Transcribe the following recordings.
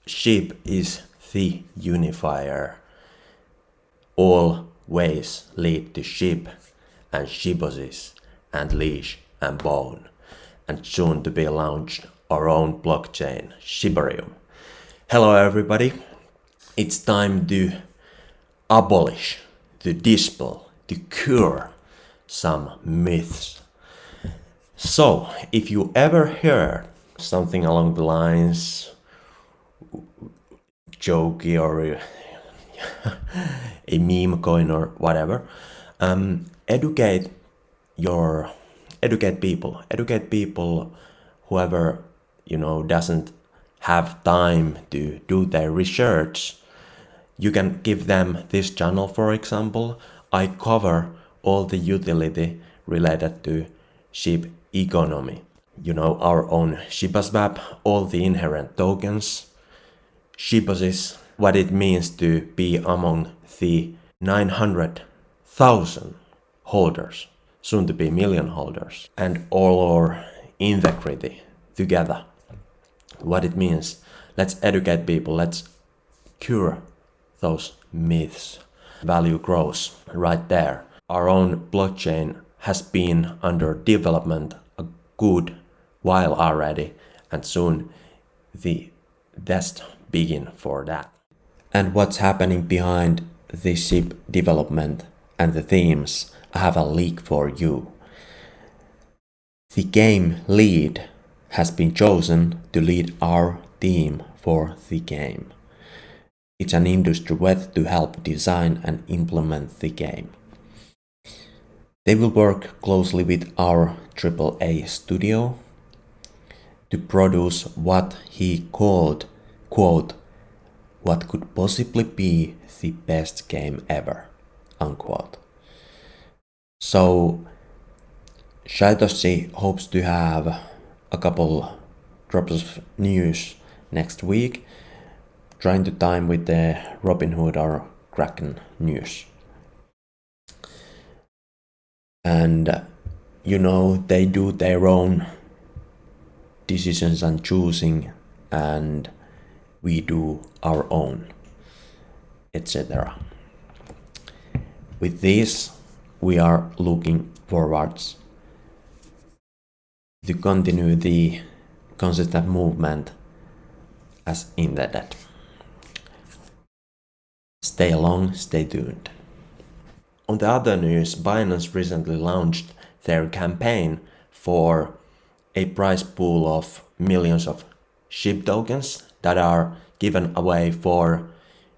Shib is the unifier. All ways lead to Shib and Shibosys and Leash and Bone, and soon to be launched our own blockchain, Shibarium. Hello everybody, it's time to abolish, to dispel, to cure some myths. So, if you ever heard something along the lines, jokey or a meme coin or whatever, educate people, whoever doesn't have time to do their research. You can give them this channel, for example. I cover all the utility related to Shib economy. Our own Shibaswap, all the inherent tokens, Shibosys, what it means to be among the 900,000 holders, soon to be million holders, and all our integrity together. What it means. Let's educate people, let's cure those myths. Value grows right there. Our own blockchain has been under development a good while already, and soon the test begin for that. And what's happening behind the Shib development and the themes, I have a leak for you. The game lead has been chosen to lead our team for the game. It's an industry vet to help design and implement the game. They will work closely with our AAA studio to produce what he called, quote, what could possibly be the best game ever, unquote. So Shibaswap hopes to have a couple drops of news next week, trying to time with the Robinhood or Kraken news. And they do their own decisions and choosing, and we do our own, etc. With this, we are looking forwards to continue the consistent movement as intended. Stay along, stay tuned. On the other news, Binance recently launched their campaign for a prize pool of millions of Shib tokens that are given away for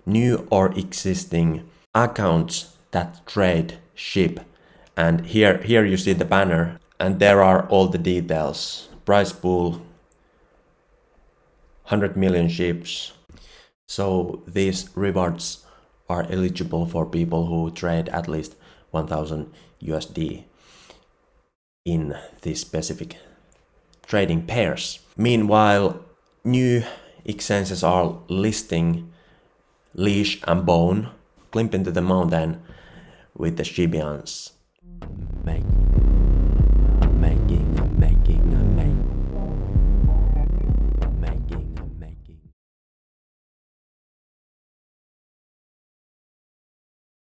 new or existing accounts that trade Shib. And here you see the banner, and there are all the details. Prize pool, 100 million Shibs. So these rewards are eligible for people who trade at least 1000 USD in these specific trading pairs. Meanwhile, new exchanges are listing Leash and Bone, climb into the mountain with the Shibians.